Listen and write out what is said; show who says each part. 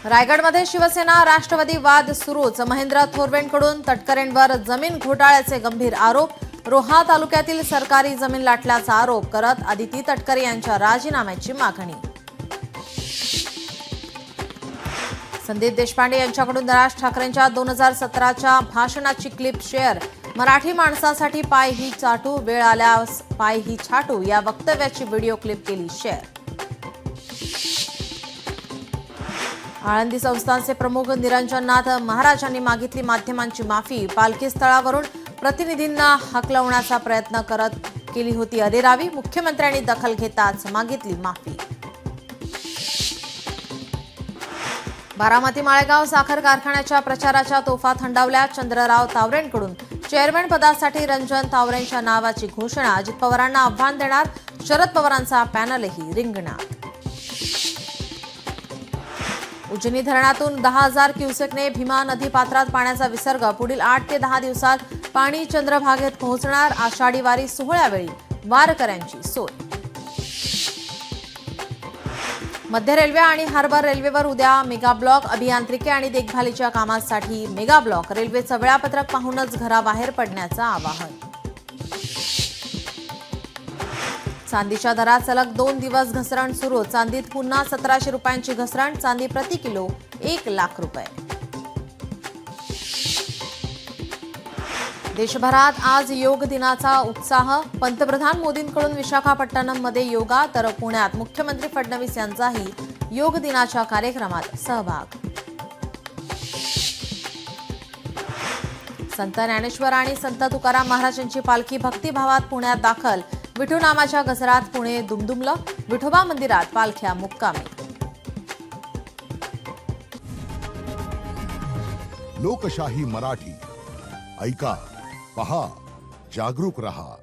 Speaker 1: रायगडमध्ये शिवसेना राष्ट्रवादी वाद सुरूच। महेंद्र थोरवेंकडून तटकरेंवर जमीन घोटाळ्याचे गंभीर आरोप। रोहा तालुक्यातील सरकारी जमीन लाटल्याचा आरोप करत आदिती तटकरे यांच्या राजीनाम्याची मागणी। संदीप देशपांडे यांच्याकडून राज ठाकरेंच्या 2017च्या भाषणाची क्लिप शेअर। मराठी माणसासाठी पाय ही चाटू, वेळ आल्यास पाय ही छाटू या वक्तव्याची व्हिडिओ क्लिप केली शेअर। आळंदी संस्थानचे प्रमुख निरंजननाथ महाराज यांनी मागितली माध्यमांची माफी। पालखी स्थळावरून प्रतिनिधींना हकलवण्याचा प्रयत्न करत केली होती अरेरावी। मुख्यमंत्र्यांनी दखल घेताच मागितली माफी। बारामती माळेगाव साखर कारखान्याच्या प्रचाराच्या तोफा थंडावल्या। चंद्रराव तावरेंकडून चेअरमन पदासाठी रंजन तावरेंच्या नावाची घोषणा। अजित पवारांना आव्हान देणार शरद पवारांचा पॅनलही रिंगणात। उजनी धरणातून 10,000 क्युसेकने भीमा नदी पात्रात पाण्याचा विसर्ग। पुढील 8 ते 10 दिवसात पाणी चंद्रभागेत पोहोचणार। आषाढी वारी सोहळ्यावेळी वारकऱ्यांची सोय। मध्य रेल्वे आणि हार्बर रेल्वेवर उद्या मेगा ब्लॉक। अभियांत्रिकी आणि देखभालीच्या कामासाठी मेगा ब्लॉक। रेल्वेचं वेळापत्रक पाहूनच घराबाहेर पडण्याचं आवाहन। चांदीच्या दरात सलग 2 दिवस घसरण सुरू। चांदीत पुन्हा 1700 रुपयांची घसरण। चांदी प्रति किलो 1 लाख रुपये। देशभरात आज योग दिनाचा उत्साह। पंतप्रधान मोदींकडून विशाखापट्टणममध्ये योगा, तर पुण्यात मुख्यमंत्री फडणवीस यांचाही योग दिनाच्या कार्यक्रमात सहभाग। संत ज्ञानेश्वर आणि संत तुकाराम महाराजांची पालखी भक्तिभावात पुण्यात दाखल। विठू नामाच्या गजरात पुणे दुमदुमलं। विठोबा मंदिरात पालख्या मुक्कामी।
Speaker 2: लोकशाही मराठी ऐका, पहा, जागरूक रहा।